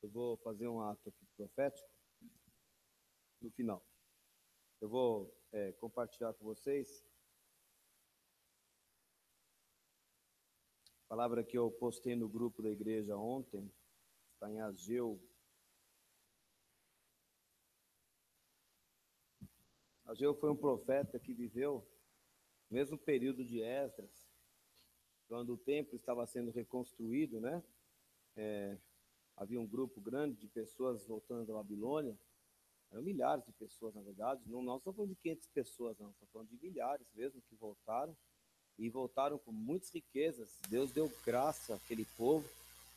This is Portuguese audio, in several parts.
Eu vou fazer um ato aqui profético no final. Eu vou compartilhar com vocês a palavra que eu postei no grupo da igreja ontem, está em Ageu. Ageu foi um profeta que viveu no mesmo período de Esdras, quando o templo estava sendo reconstruído, né? Havia um grupo grande de pessoas voltando da Babilônia, eram milhares de pessoas, na verdade. Não, nós estamos falando de 500 pessoas, não, estamos falando de milhares mesmo que voltaram, e voltaram com muitas riquezas. Deus deu graça àquele povo,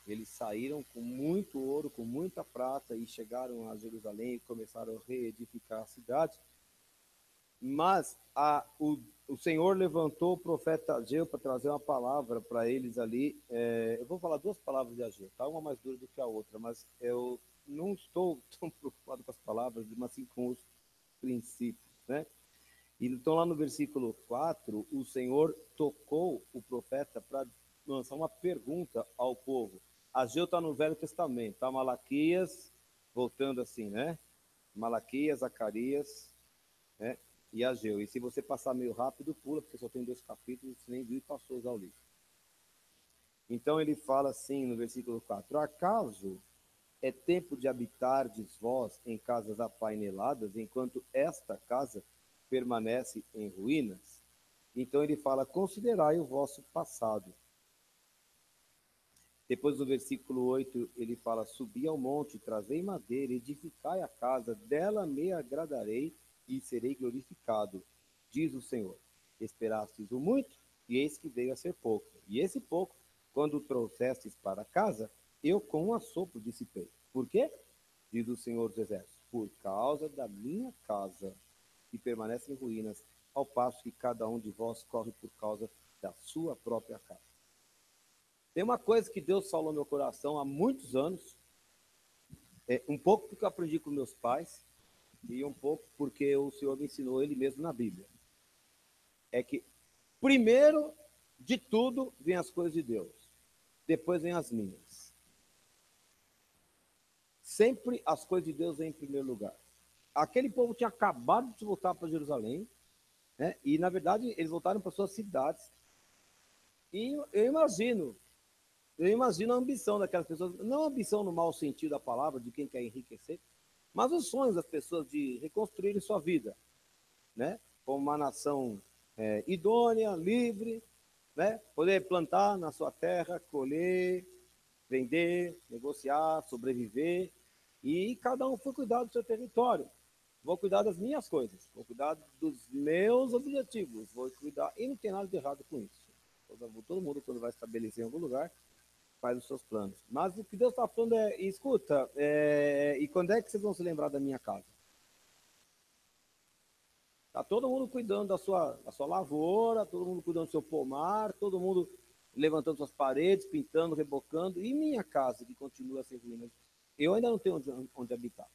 eles saíram com muito ouro, com muita prata, e chegaram a Jerusalém e começaram a reedificar a cidade. Mas o Senhor levantou o profeta Ageu para trazer uma palavra para eles ali. Eu vou falar duas palavras de Ageu, tá? Uma mais dura do que a outra, mas eu não estou tão preocupado com as palavras, mas sim com os princípios, né? Então, lá no versículo 4, o Senhor tocou o profeta para lançar uma pergunta ao povo. Ageu está no Velho Testamento, tá? Malaquias, voltando assim, né? Malaquias, Zacarias, né? E Ageu. E se você passar meio rápido, pula, porque só tem 2 capítulos, você nem viu e passou já o livro. Então ele fala assim no versículo 4: Acaso é tempo de habitardes vós em casas apaineladas, enquanto esta casa permanece em ruínas? Então ele fala: considerai o vosso passado. Depois do versículo 8, ele fala: subi ao monte, trazei madeira, edificai a casa, dela me agradarei e serei glorificado, diz o Senhor. Esperastes o muito, e eis que veio a ser pouco. E esse pouco, quando o trouxestes para casa, eu com um assopro dissipei. Por quê? Diz o Senhor dos Exércitos: por causa da minha casa, que permanece em ruínas, ao passo que cada um de vós corre por causa da sua própria casa. Tem uma coisa que Deus falou no meu coração há muitos anos, um pouco porque eu aprendi com meus pais, e um pouco porque o Senhor me ensinou ele mesmo na Bíblia. É que, primeiro de tudo, vem as coisas de Deus, depois vem as minhas. Sempre as coisas de Deus vêm em primeiro lugar. Aquele povo tinha acabado de voltar para Jerusalém, né? E, na verdade, eles voltaram para suas cidades. E eu imagino a ambição daquelas pessoas, não a ambição no mau sentido da palavra, de quem quer enriquecer, mas os sonhos das pessoas de reconstruírem sua vida, né? Como uma nação idônea, livre, né? Poder plantar na sua terra, colher, vender, negociar, sobreviver, e cada um foi cuidar do seu território. Vou cuidar das minhas coisas, vou cuidar dos meus objetivos, vou cuidar, e não tem nada de errado com isso. Todo mundo, quando vai estabelecer em algum lugar, faz os seus planos. Mas o que Deus está falando escuta, e quando é que vocês vão se lembrar da minha casa? Tá todo mundo cuidando da sua lavoura, todo mundo cuidando do seu pomar, todo mundo levantando suas paredes, pintando, rebocando, e minha casa, que continua sem ruínas. Eu ainda não tenho onde habitar.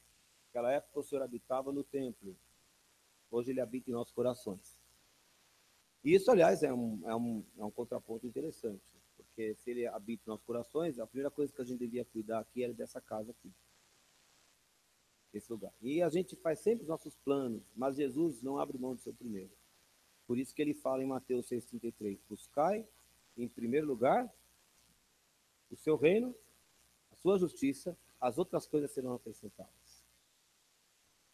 Naquela época o Senhor habitava no templo, hoje ele habita em nossos corações. E isso, aliás, é um contraponto interessante, porque se ele habita em nossos corações, a primeira coisa que a gente devia cuidar aqui era dessa casa aqui, desse lugar. E a gente faz sempre os nossos planos, mas Jesus não abre mão do seu primeiro. Por isso que ele fala em Mateus 6,33: buscai em primeiro lugar o seu reino, a sua justiça, as outras coisas serão acrescentadas.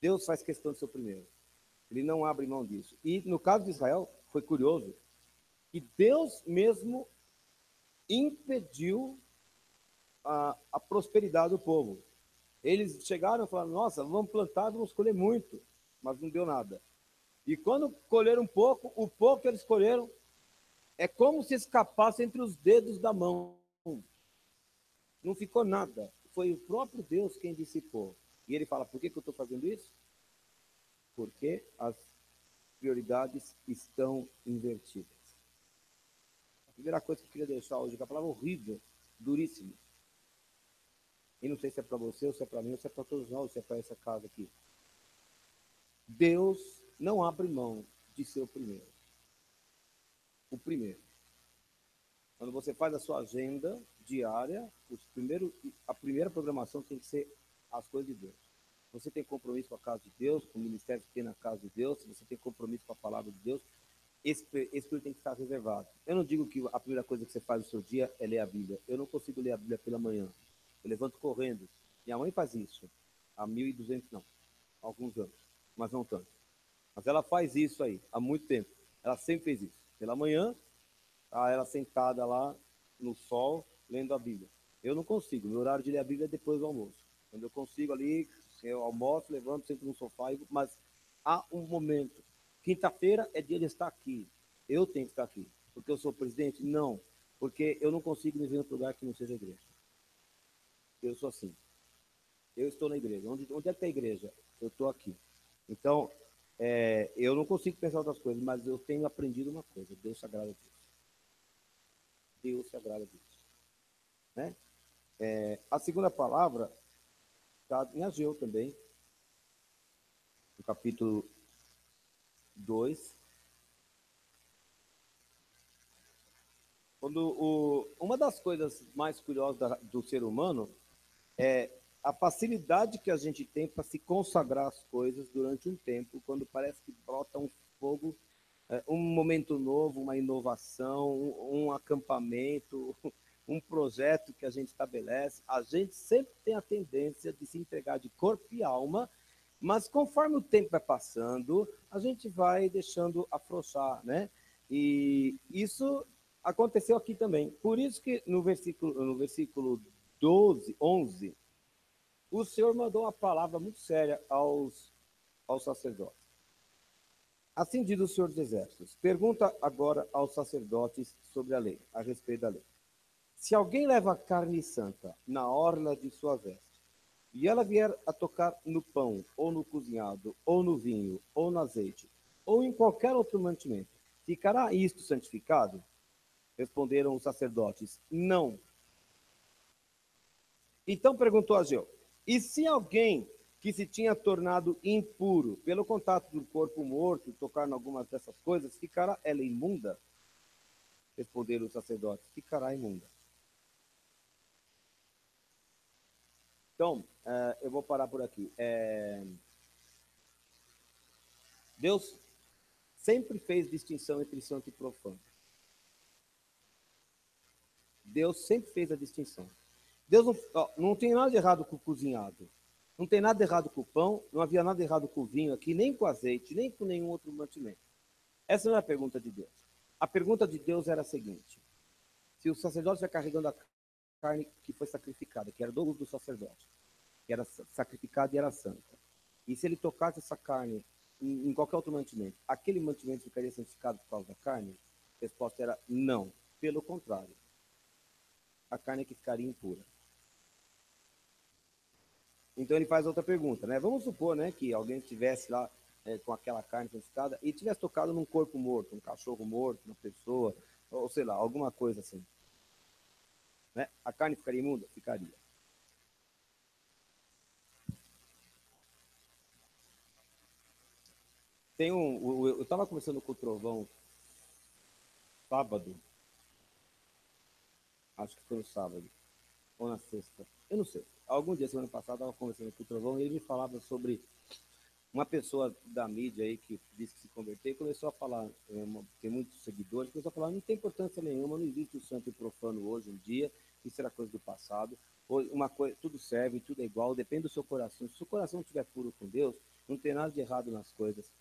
Deus faz questão do seu primeiro. Ele não abre mão disso. E no caso de Israel, foi curioso que Deus mesmo impediu a prosperidade do povo. Eles chegaram e falaram: nossa, vamos plantar, vamos colher muito, mas não deu nada. E quando colheram um pouco, o pouco que eles colheram é como se escapasse entre os dedos da mão. Não ficou nada. Foi o próprio Deus quem dissipou. E ele fala: por que eu estou fazendo isso? Porque as prioridades estão invertidas. A primeira coisa que eu queria deixar hoje, que a palavra horrível, duríssima. E não sei se é para você, ou se é para mim, ou se é para todos nós, ou se é para essa casa aqui. Deus não abre mão de ser o primeiro. O primeiro. Quando você faz a sua agenda diária, a primeira programação tem que ser as coisas de Deus. Você tem compromisso com a casa de Deus, com o ministério que tem na casa de Deus, se você tem compromisso com a palavra de Deus, esse período tem que estar reservado. Eu não digo que a primeira coisa que você faz no seu dia é ler a Bíblia. Eu não consigo ler a Bíblia pela manhã. Eu levanto correndo. Minha mãe faz isso há 1.200, não, há alguns anos, mas não tanto. Mas ela faz isso aí há muito tempo. Ela sempre fez isso. Pela manhã, ela sentada lá no sol, lendo a Bíblia. Eu não consigo. Meu horário de ler a Bíblia é depois do almoço. Quando eu consigo ali, eu almoço, levanto, sento no sofá, mas há um momento. Quinta-feira é dia de estar aqui. Eu tenho que estar aqui. Porque eu sou presidente? Não. Porque eu não consigo me ver em outro lugar que não seja a igreja. Eu sou assim. Eu estou na igreja. Onde é que está a igreja? Eu estou aqui. Então, eu não consigo pensar outras coisas, mas eu tenho aprendido uma coisa. Deus se agrada disso. Deus se agrada disso. Né? A segunda palavra está em Ageu também, no capítulo 2. Uma das coisas mais curiosas do ser humano é a facilidade que a gente tem para se consagrar às coisas durante um tempo, quando parece que brota um fogo, um momento novo, uma inovação, um acampamento, um projeto que a gente estabelece. A gente sempre tem a tendência de se entregar de corpo e alma, mas conforme o tempo vai passando, a gente vai deixando afrouxar, né? E isso aconteceu aqui também. Por isso que no versículo 12, 11, o Senhor mandou uma palavra muito séria aos sacerdotes. Assim diz o Senhor dos Exércitos: pergunta agora aos sacerdotes sobre a lei, a respeito da lei. Se alguém leva carne santa na orla de sua veste, e ela vier a tocar no pão, ou no cozinhado, ou no vinho, ou no azeite, ou em qualquer outro mantimento, ficará isto santificado? Responderam os sacerdotes: não. Então perguntou Ageu: e se alguém que se tinha tornado impuro pelo contato do corpo morto, tocar em algumas dessas coisas, ficará ela imunda? Responderam os sacerdotes: ficará imunda. Então, eu vou parar por aqui. Deus sempre fez distinção entre santo e profano. Deus sempre fez a distinção. Deus não tem nada de errado com o cozinhado. Não tem nada de errado com o pão, não havia nada de errado com o vinho aqui, nem com o azeite, nem com nenhum outro mantimento. Essa não é a pergunta de Deus. A pergunta de Deus era a seguinte: se o sacerdote está carregando a carne que foi sacrificada, que era do uso do sacerdote, que era sacrificada e era santa, e se ele tocasse essa carne em qualquer outro mantimento, aquele mantimento ficaria santificado por causa da carne? A resposta era não. Pelo contrário, a carne é que ficaria impura. Então ele faz outra pergunta, né? Vamos supor, né, que alguém estivesse lá com aquela carne santificada e tivesse tocado num corpo morto, um cachorro morto, uma pessoa, ou sei lá, alguma coisa assim, né? A carne ficaria imunda? Ficaria. Eu estava conversando com o Trovão sábado, acho que foi no sábado, ou na sexta, eu não sei. Algum dia, semana passada, eu estava conversando com o Trovão e ele me falava sobre uma pessoa da mídia aí que disse que se converteu e começou a falar, tem muitos seguidores, começou a falar: não tem importância nenhuma, não existe o santo e profano hoje em dia, isso era coisa do passado, uma coisa, tudo serve, tudo é igual, depende do seu coração. Se o seu coração estiver puro com Deus, não tem nada de errado nas coisas.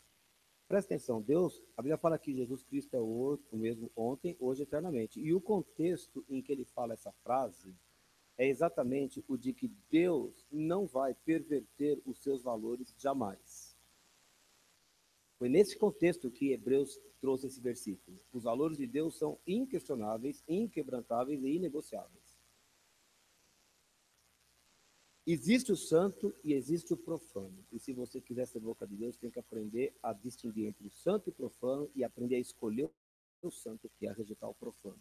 Presta atenção, Deus, a Bíblia fala que Jesus Cristo é o mesmo ontem, hoje e eternamente. E o contexto em que ele fala essa frase é exatamente o de que Deus não vai perverter os seus valores jamais. Foi nesse contexto que Hebreus trouxe esse versículo. Os valores de Deus são inquestionáveis, inquebrantáveis e inegociáveis. Existe o santo e existe o profano. E se você quiser ser boca de Deus, tem que aprender a distinguir entre o santo e o profano e aprender a escolher o santo, que é rejeitar o profano.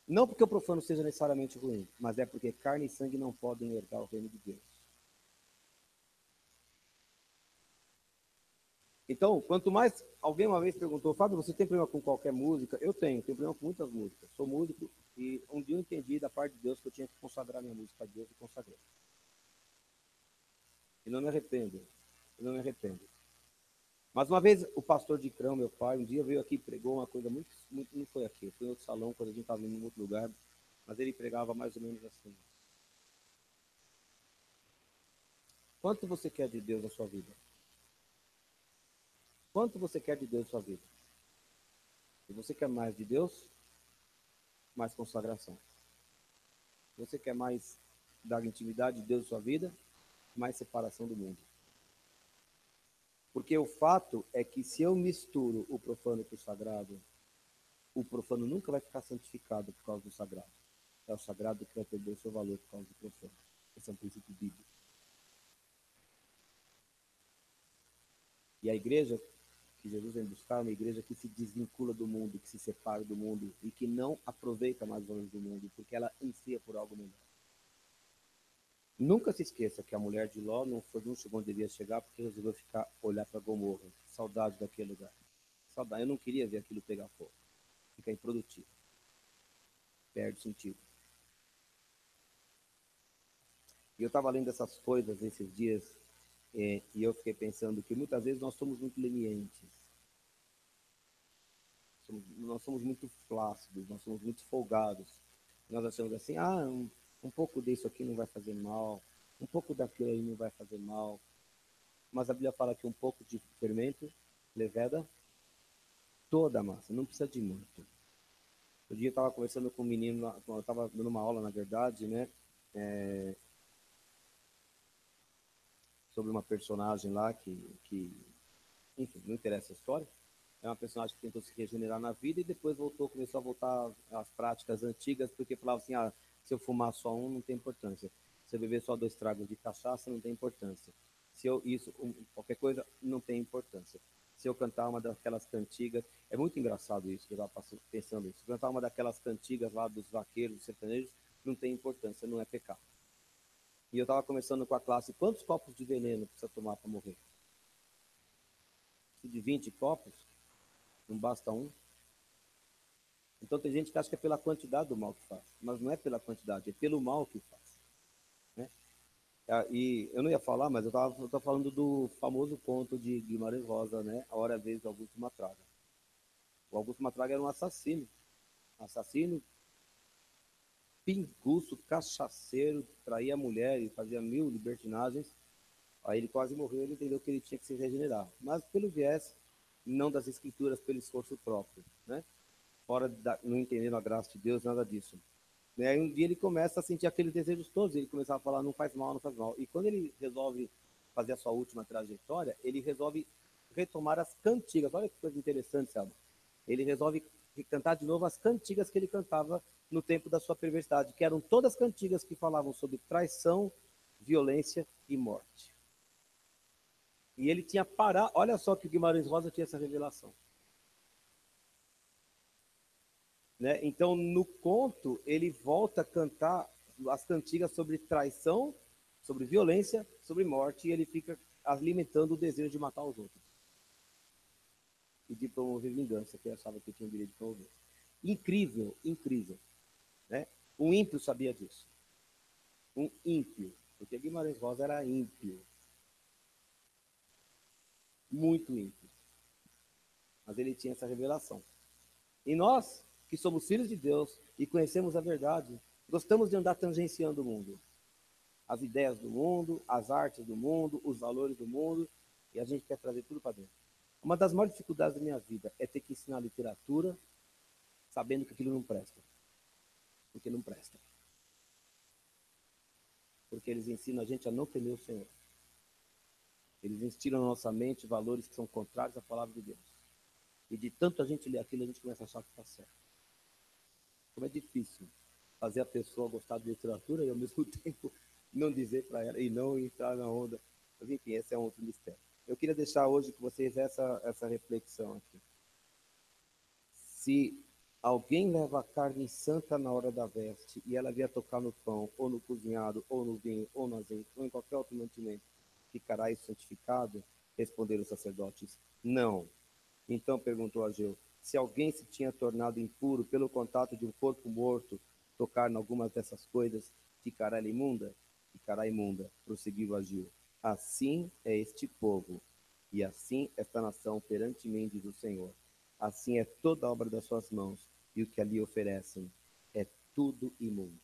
Não porque o profano seja necessariamente ruim, mas é porque carne e sangue não podem herdar o reino de Deus. Então, quanto mais... Alguém uma vez perguntou, Fábio, você tem problema com qualquer música? Eu tenho problema com muitas músicas. Sou músico e um dia eu entendi da parte de Deus que eu tinha que consagrar minha música a Deus e consagrei. E não me arrependo. Eu não me arrependo. Mas uma vez o pastor de Crão, meu pai, um dia veio aqui e pregou uma coisa muito, não foi aqui, foi em outro salão, quando a gente estava em outro lugar, mas ele pregava mais ou menos assim. Quanto você quer de Deus na sua vida? Quanto você quer de Deus na sua vida? Se você quer mais de Deus, mais consagração. Se você quer mais da intimidade de Deus na sua vida, mais separação do mundo. Porque o fato é que se eu misturo o profano com o sagrado, o profano nunca vai ficar santificado por causa do sagrado. É o sagrado que vai perder o seu valor por causa do profano. Esse é um princípio bíblico. E a igreja que Jesus vem buscar é uma igreja que se desvincula do mundo, que se separa do mundo e que não aproveita mais os valores do mundo, porque ela ansia por algo melhor. Nunca se esqueça que a mulher de Ló não chegou onde devia chegar porque resolveu olhar para Gomorra. Saudade daquele lugar. Saudade. Eu não queria ver aquilo pegar fogo. Fica improdutivo. Perde sentido. E eu estava lendo essas coisas esses dias e eu fiquei pensando que muitas vezes nós somos muito lenientes. Nós somos muito flácidos, nós somos muito folgados. Nós achamos assim, um pouco disso aqui não vai fazer mal, um pouco daquilo aí não vai fazer mal. Mas a Bíblia fala que um pouco de fermento leveda toda a massa, não precisa de muito. Um dia eu estava conversando com um menino, eu estava dando uma aula, na verdade, né? Sobre uma personagem lá enfim, não interessa a história. É uma personagem que tentou se regenerar na vida e depois começou a voltar às práticas antigas, porque falava assim, se eu fumar só um, não tem importância. Se eu beber só 2 tragos de cachaça, não tem importância. Se eu qualquer coisa, não tem importância. Se eu cantar uma daquelas cantigas, é muito engraçado isso, eu estava pensando isso. Se eu cantar uma daquelas cantigas lá dos vaqueiros, dos sertanejos, não tem importância, não é pecado. E eu estava conversando com a classe, quantos copos de veneno precisa tomar para morrer? Se de 20 copos, não basta um? Então tem gente que acha que é pela quantidade do mal que faz, mas não é pela quantidade, é pelo mal que faz. Né? E eu não ia falar, mas eu estava falando do famoso conto de Guimarães Rosa, né? A Hora e a Vez do Augusto Matraga. O Augusto Matraga era um assassino, pinguço, cachaceiro, traía a mulher e fazia 1000 libertinagens. Aí ele quase morreu, ele entendeu que ele tinha que se regenerar, mas pelo viés, não das escrituras, pelo esforço próprio, né? Não entendendo a graça de Deus, nada disso. Aí um dia ele começa a sentir aqueles desejos todos, ele começa a falar, não faz mal, não faz mal. E quando ele resolve fazer a sua última trajetória, ele resolve retomar as cantigas. Olha que coisa interessante, sabe? Ele resolve cantar de novo as cantigas que ele cantava no tempo da sua perversidade, que eram todas cantigas que falavam sobre traição, violência e morte. E ele tinha parado, olha só que o Guimarães Rosa tinha essa revelação. Né? Então, no conto, ele volta a cantar as cantigas sobre traição, sobre violência, sobre morte, e ele fica alimentando o desejo de matar os outros. E de promover vingança, que ele achava que tinha o direito de promover. Incrível, incrível. Né? Um ímpio sabia disso. Um ímpio. Porque Guimarães Rosa era ímpio. Muito ímpio. Mas ele tinha essa revelação. E nós, que somos filhos de Deus e conhecemos a verdade, gostamos de andar tangenciando o mundo. As ideias do mundo, as artes do mundo, os valores do mundo, e a gente quer trazer tudo para dentro. Uma das maiores dificuldades da minha vida é ter que ensinar literatura sabendo que aquilo não presta. Porque não presta. Porque eles ensinam a gente a não temer o Senhor. Eles instilam na nossa mente valores que são contrários à palavra de Deus. E de tanto a gente ler aquilo, a gente começa a achar que está certo. Como é difícil fazer a pessoa gostar de literatura e ao mesmo tempo não dizer para ela e não entrar na onda. Mas enfim, esse é um outro mistério. Eu queria deixar hoje com vocês essa reflexão aqui. Se alguém leva a carne santa na hora da veste e ela vier tocar no pão, ou no cozinhado, ou no vinho, ou no azeite, ou em qualquer outro mantimento, ficará isso santificado? Responderam os sacerdotes: não. Então perguntou Ageu: se alguém se tinha tornado impuro pelo contato de um corpo morto, tocar em algumas dessas coisas, ficará imunda? Ficará imunda, prosseguiu Ageu. Assim é este povo, e assim esta nação perante mim, diz o Senhor. Assim é toda a obra das suas mãos, e o que ali oferecem é tudo imundo.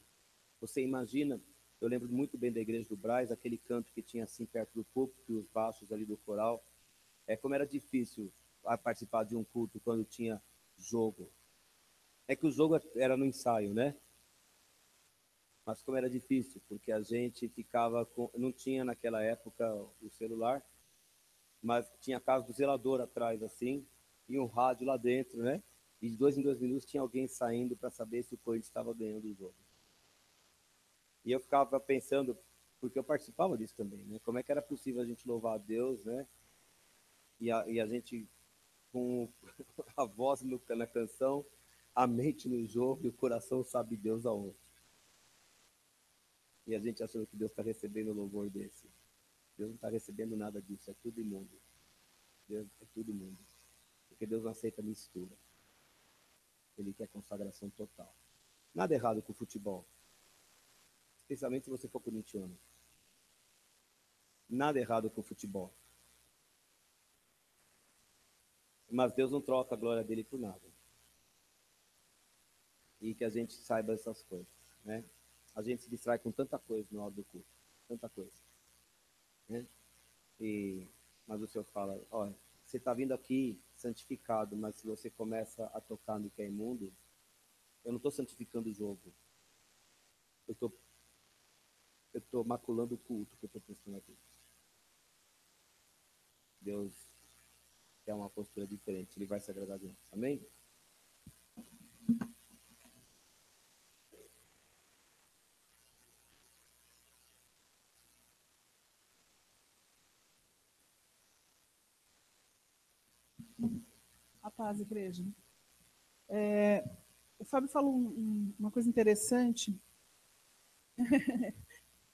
Você imagina, eu lembro muito bem da igreja do Brás, aquele canto que tinha assim perto do púlpito, e os baixos ali do coral. Como era difícil participar de um culto quando tinha jogo. É que o jogo era no ensaio, né? Mas como era difícil, porque a gente ficava com. Não tinha naquela época o celular, mas tinha a casa do zelador atrás, assim, e um rádio lá dentro, né? E de 2 em 2 minutos tinha alguém saindo para saber se o Corinthians estava ganhando o jogo. E eu ficava pensando, porque eu participava disso também, né? Como é que era possível a gente louvar a Deus, né? E a gente com a voz na canção, a mente no jogo e o coração sabe Deus aonde. E a gente achando que Deus está recebendo o louvor desse. Deus não está recebendo nada disso, é tudo imundo. Deus é tudo imundo. Porque Deus não aceita mistura. Ele quer consagração total. Nada errado com o futebol, especialmente se você for corintiano. Nada errado com o futebol. Mas Deus não troca a glória dele por nada. E que a gente saiba essas coisas, né? A gente se distrai com tanta coisa na hora do culto, tanta coisa, né? Mas o Senhor fala, olha, você está vindo aqui santificado, mas se você começa a tocar no que é imundo, eu não estou santificando o jogo, eu estou maculando o culto que eu estou prestando aqui. Deus quer uma postura diferente, Ele vai se agradar de nós, amém? A paz, igreja. O Fábio falou uma coisa interessante.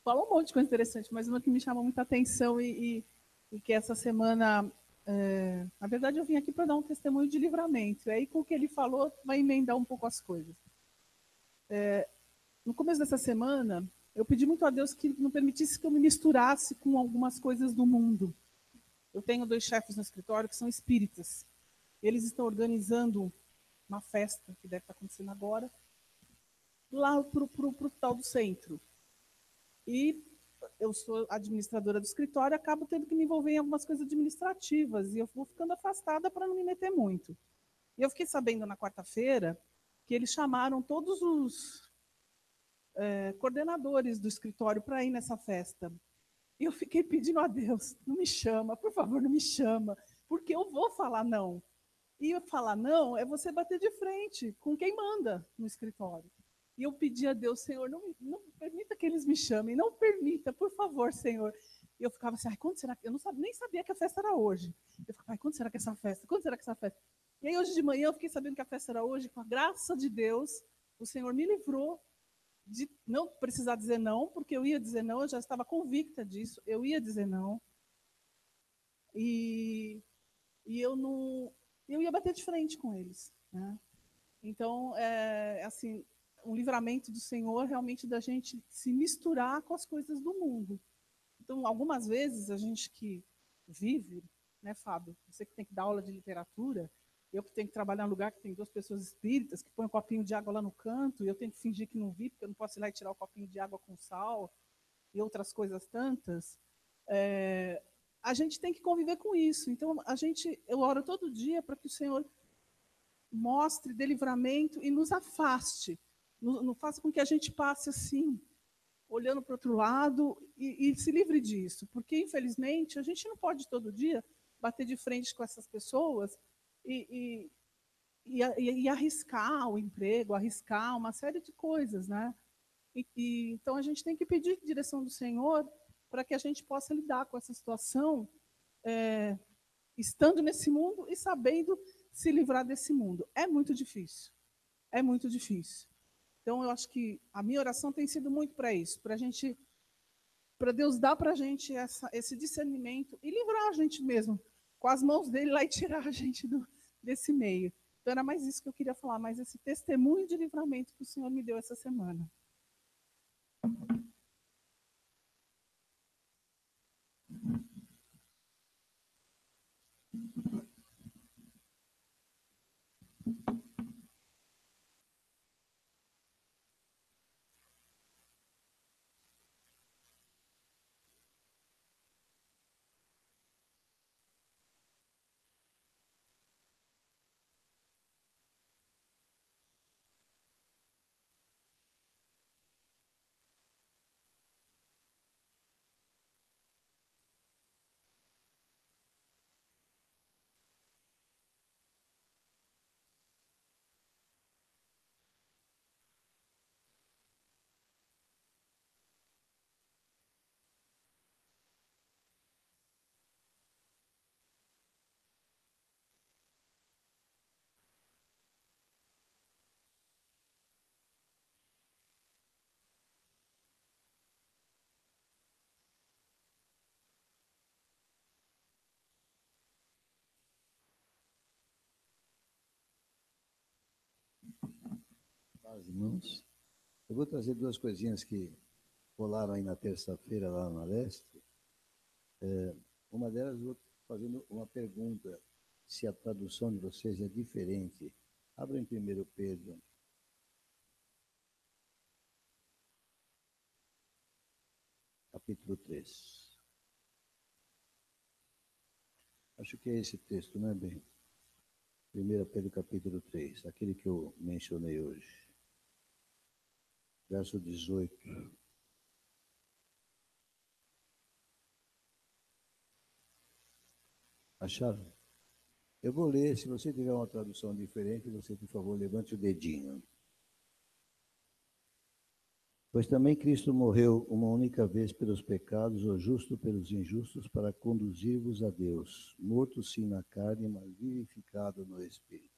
Falou um monte de coisa interessante, mas uma que me chamou muita atenção e que essa semana, na verdade, eu vim aqui para dar um testemunho de livramento. E aí, com o que ele falou, vai emendar um pouco as coisas. No começo dessa semana, eu pedi muito a Deus que não permitisse que eu me misturasse com algumas coisas do mundo. Eu tenho 2 chefes no escritório que são espíritas. Eles estão organizando uma festa que deve estar acontecendo agora, lá para o tal do centro. E eu sou administradora do escritório, acabo tendo que me envolver em algumas coisas administrativas, e eu vou ficando afastada para não me meter muito. E eu fiquei sabendo na quarta-feira que eles chamaram todos os coordenadores do escritório para ir nessa festa. E eu fiquei pedindo a Deus, não me chama, por favor, não me chama, porque eu vou falar não. E eu falar não é você bater de frente com quem manda no escritório. E eu pedi a Deus, Senhor, não permita que eles me chamem, não permita, por favor, Senhor. E eu ficava assim, ai, quando será que... Eu não sabia, nem sabia que a festa era hoje. Eu ficava, ai, quando será que é essa festa? Quando será que é essa festa? E aí, hoje de manhã, eu fiquei sabendo que a festa era hoje, com a graça de Deus, o Senhor me livrou de não precisar dizer não, porque eu ia dizer não, eu já estava convicta disso, eu ia dizer não. E, e eu ia bater de frente com eles, né? Então, assim, um livramento do Senhor realmente da gente se misturar com as coisas do mundo. Então, algumas vezes a gente que vive, né, Fábio? Você que tem que dar aula de literatura, eu que tenho que trabalhar em um lugar que tem 2 pessoas espíritas, que põem um copinho de água lá no canto, e eu tenho que fingir que não vi, porque eu não posso ir lá e tirar o copinho de água com sal, e outras coisas tantas. A gente tem que conviver com isso. Então, eu oro todo dia para que o Senhor mostre, dê livramento e nos afaste. Não faça com que a gente passe assim, olhando para o outro lado e se livre disso. Porque, infelizmente, a gente não pode todo dia bater de frente com essas pessoas e arriscar o emprego, arriscar uma série de coisas, né? Então, a gente tem que pedir direção do Senhor para que a gente possa lidar com essa situação, estando nesse mundo e sabendo se livrar desse mundo. É muito difícil. É muito difícil. Então, eu acho que a minha oração tem sido muito para isso, para a gente para Deus dar para a gente esse discernimento e livrar a gente mesmo, com as mãos dele lá e tirar a gente desse meio. Então era mais isso que eu queria falar, mais esse testemunho de livramento que o Senhor me deu essa semana. Paz, irmãos. Eu vou trazer duas coisinhas que rolaram aí na terça-feira lá na Leste. Uma delas, eu vou fazendo uma pergunta, se a tradução de vocês é diferente. Abra em 1 Pedro. Capítulo 3. Acho que é esse texto, não é bem? 1 Pedro capítulo 3, aquele que eu mencionei hoje. Verso 18. Acharam? Eu vou ler, se você tiver uma tradução diferente, você, por favor, levante o dedinho. Pois também Cristo morreu uma única vez pelos pecados, o justo pelos injustos, para conduzir-vos a Deus, morto sim na carne, mas vivificado no Espírito.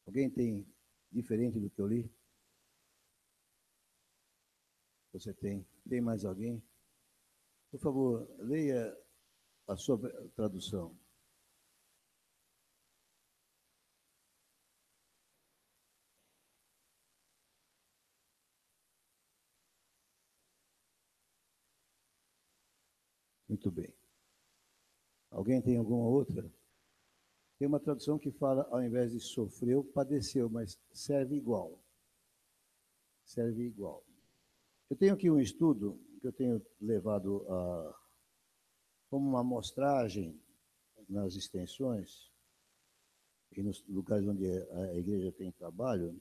Alguém tem diferente do que eu li? Você tem? Tem mais alguém? Por favor, leia a sua tradução. Muito bem. Alguém tem alguma outra? Tem uma tradução que fala, ao invés de sofreu, padeceu, mas serve igual. Serve igual. Eu tenho aqui um estudo que eu tenho levado como uma amostragem nas extensões e nos lugares onde a igreja tem trabalho.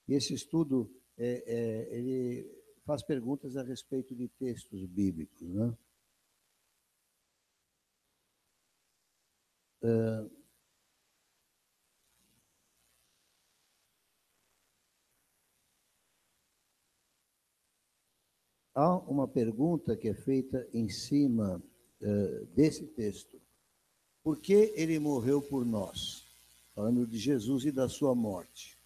E esse estudo, ele faz perguntas a respeito de textos bíblicos, né? Há uma pergunta que é feita em cima desse texto. Por que ele morreu por nós? Falando de Jesus e da sua morte.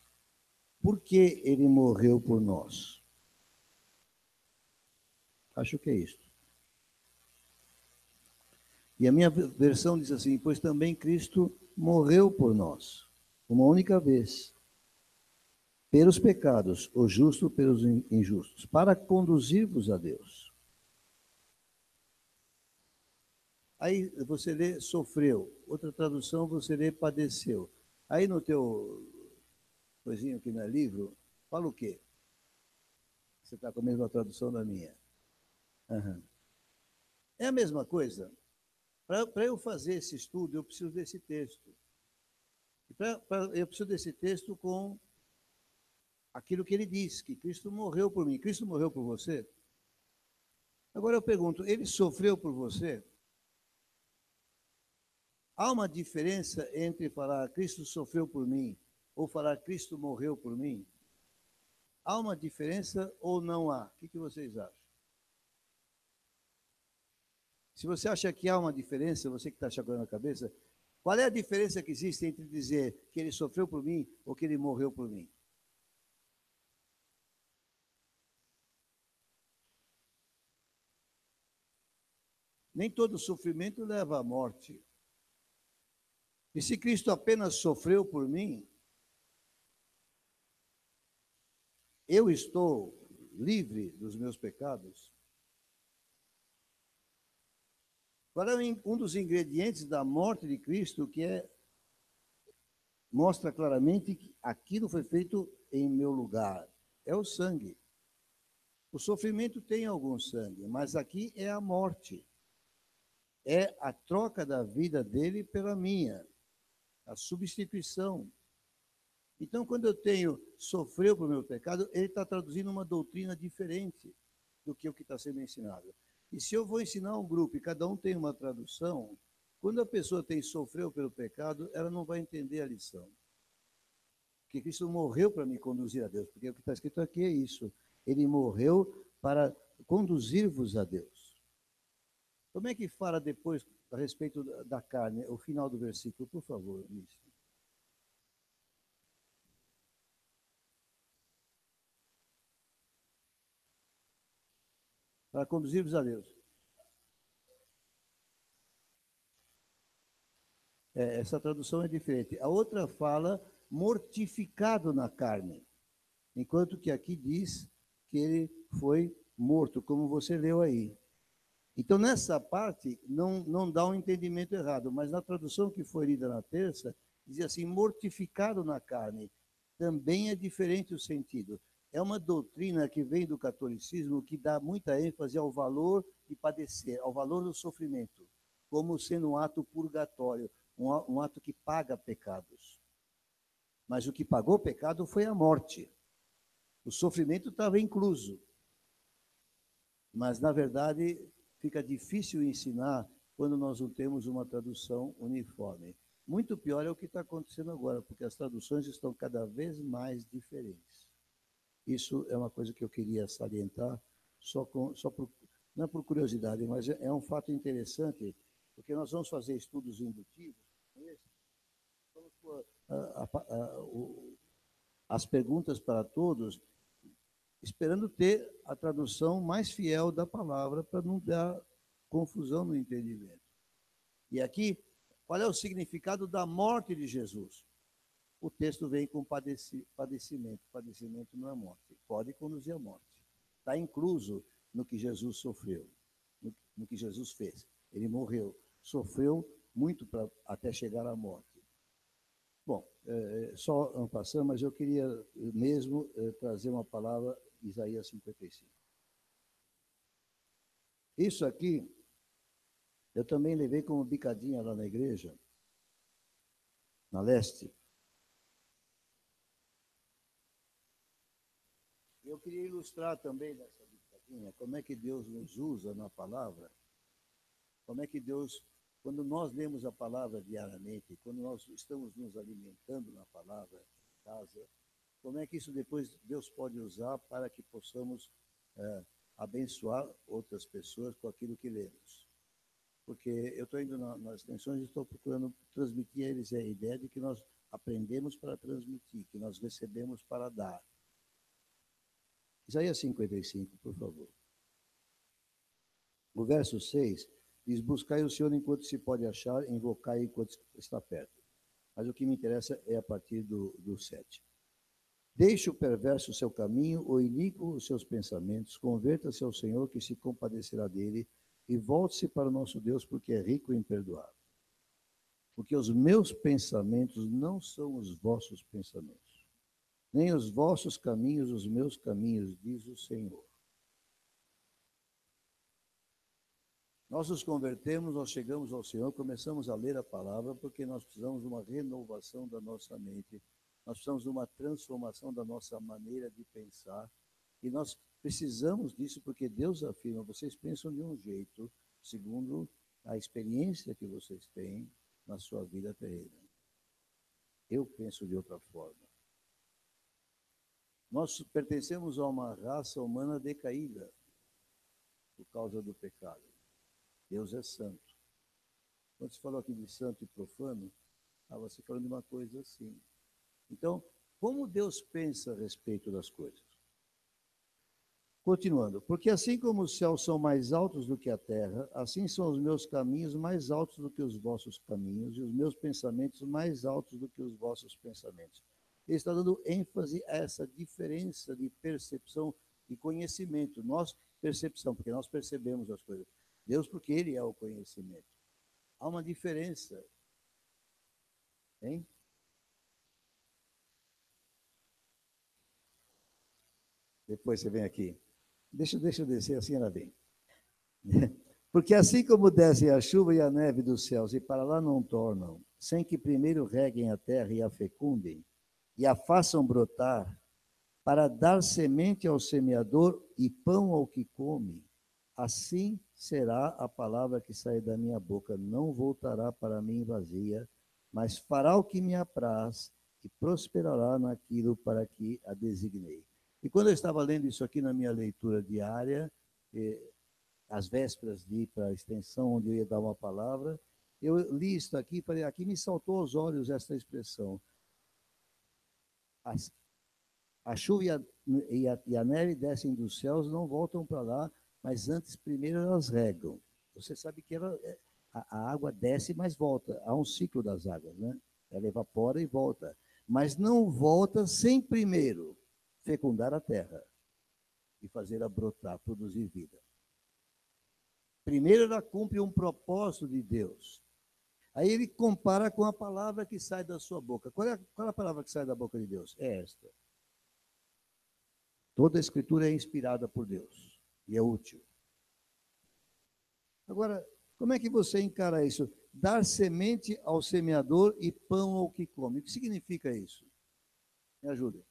Por que ele morreu por nós? Acho que é isso. E a minha versão diz assim, pois também Cristo morreu por nós, uma única vez, pelos pecados, o justo pelos injustos, para conduzir-vos a Deus. Aí você lê sofreu, outra tradução você lê padeceu. Aí no teu coisinho aqui no livro, fala o quê? Você está com a mesma tradução da minha. Uhum. É a mesma coisa. Para eu fazer esse estudo, eu preciso desse texto. Eu preciso desse texto com aquilo que ele diz, que Cristo morreu por mim. Cristo morreu por você? Agora eu pergunto, ele sofreu por você? Há uma diferença entre falar Cristo sofreu por mim ou falar Cristo morreu por mim? Há uma diferença ou não há? O que vocês acham? Se você acha que há uma diferença, você que está chacoalhando a cabeça, qual é a diferença que existe entre dizer que ele sofreu por mim ou que ele morreu por mim? Nem todo sofrimento leva à morte. E se Cristo apenas sofreu por mim, eu estou livre dos meus pecados? Qual é um dos ingredientes da morte de Cristo mostra claramente que aquilo foi feito em meu lugar? É o sangue. O sofrimento tem algum sangue, mas aqui é a morte. É a troca da vida dele pela minha, a substituição. Então, quando eu tenho sofreu por meu pecado, ele está traduzindo uma doutrina diferente do que o que está sendo ensinado. E se eu vou ensinar um grupo e cada um tem uma tradução, quando a pessoa tem sofreu pelo pecado, ela não vai entender a lição. Porque Cristo morreu para me conduzir a Deus, porque o que está escrito aqui é isso. Ele morreu para conduzir-vos a Deus. Como é que fala depois a respeito da carne, o final do versículo, por favor, ministro? Para conduzir-vos a Deus. Essa tradução é diferente. A outra fala mortificado na carne, enquanto que aqui diz que ele foi morto, como você leu aí. Então, nessa parte, não dá um entendimento errado, mas na tradução que foi lida na terça, dizia assim, mortificado na carne. Também é diferente o sentido. É uma doutrina que vem do catolicismo que dá muita ênfase ao valor de padecer, ao valor do sofrimento, como sendo um ato purgatório, um ato que paga pecados. Mas o que pagou o pecado foi a morte. O sofrimento estava incluso. Mas, na verdade, fica difícil ensinar quando nós não temos uma tradução uniforme. Muito pior é o que está acontecendo agora, porque as traduções estão cada vez mais diferentes. Isso é uma coisa que eu queria salientar, não é por curiosidade, mas é um fato interessante, porque nós vamos fazer estudos indutivos, vamos pôr as perguntas para todos, esperando ter a tradução mais fiel da palavra para não dar confusão no entendimento. E aqui, qual é o significado da morte de Jesus? O texto vem com padecimento. Padecimento não é morte. Pode conduzir à morte. Está incluso no que Jesus sofreu, no que Jesus fez. Ele morreu, sofreu muito até chegar à morte. Bom, só um passando, mas eu queria mesmo trazer uma palavra, Isaías 55. Isso aqui, eu também levei como bicadinha lá na igreja, na leste. Eu queria ilustrar também nessa bicadinha como é que Deus nos usa na palavra, como é que Deus, quando nós lemos a palavra diariamente, quando nós estamos nos alimentando na palavra em casa, como é que isso depois Deus pode usar para que possamos abençoar outras pessoas com aquilo que lemos. Porque eu estou indo nas extensões e estou procurando transmitir a eles a ideia de que nós aprendemos para transmitir, que nós recebemos para dar. Isaías 55, por favor. O verso 6 diz, buscai o Senhor enquanto se pode achar, invocai enquanto está perto. Mas o que me interessa é a partir do 7. Deixe o perverso o seu caminho, o iníquo os seus pensamentos, converta-se ao Senhor que se compadecerá dele e volte-se para o nosso Deus porque é rico em perdoar. Porque os meus pensamentos não são os vossos pensamentos, nem os vossos caminhos os meus caminhos, diz o Senhor. Nós nos convertemos, nós chegamos ao Senhor, começamos a ler a palavra porque nós precisamos de uma renovação da nossa mente, nós precisamos de uma transformação da nossa maneira de pensar e nós precisamos disso porque Deus afirma, vocês pensam de um jeito, segundo a experiência que vocês têm na sua vida terrena. Eu penso de outra forma. Nós pertencemos a uma raça humana decaída por causa do pecado. Deus é santo. Quando você falou aqui de santo e profano, você falando de uma coisa assim. Então, como Deus pensa a respeito das coisas? Continuando, porque assim como os céus são mais altos do que a terra, assim são os meus caminhos mais altos do que os vossos caminhos, e os meus pensamentos mais altos do que os vossos pensamentos. Ele está dando ênfase a essa diferença de percepção e conhecimento. Nós, percepção, porque nós percebemos as coisas. Deus, porque Ele é o conhecimento. Há uma diferença. Hein? Depois você vem aqui. Deixa eu descer, assim ela vem. Porque assim como descem a chuva e a neve dos céus e para lá não tornam, sem que primeiro reguem a terra e a fecundem, e a façam brotar, para dar semente ao semeador e pão ao que come, assim será a palavra que sai da minha boca, não voltará para mim vazia, mas fará o que me apraz e prosperará naquilo para que a designei. E quando eu estava lendo isso aqui na minha leitura diária, às vésperas de ir para a extensão onde eu ia dar uma palavra, eu li isso aqui e falei, aqui me saltou aos olhos essa expressão. A chuva e a neve descem dos céus, não voltam para lá, mas antes primeiro elas regam. Você sabe que a água desce, mas volta. Há um ciclo das águas, né? Ela evapora e volta. Mas não volta sem primeiro fecundar a terra e fazê-la brotar, produzir vida. Primeiro ela cumpre um propósito de Deus. Aí ele compara com a palavra que sai da sua boca. Qual é a palavra que sai da boca de Deus? É esta. Toda a escritura é inspirada por Deus e é útil. Agora, como é que você encara isso? Dar semente ao semeador e pão ao que come. O que significa isso? Me ajuda.